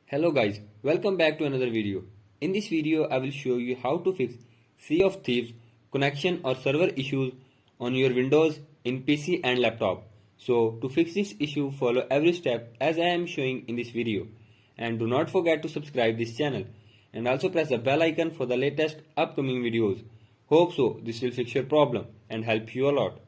Hello guys, welcome back to another video. In this video, I will show you how to fix Sea of Thieves connection or server issues on your Windows in PC and laptop. So to fix this issue, follow every step as I am showing in this video. And do not forget to subscribe this channel and also press the bell icon for the latest upcoming videos. Hope so this will fix your problem and help you a lot.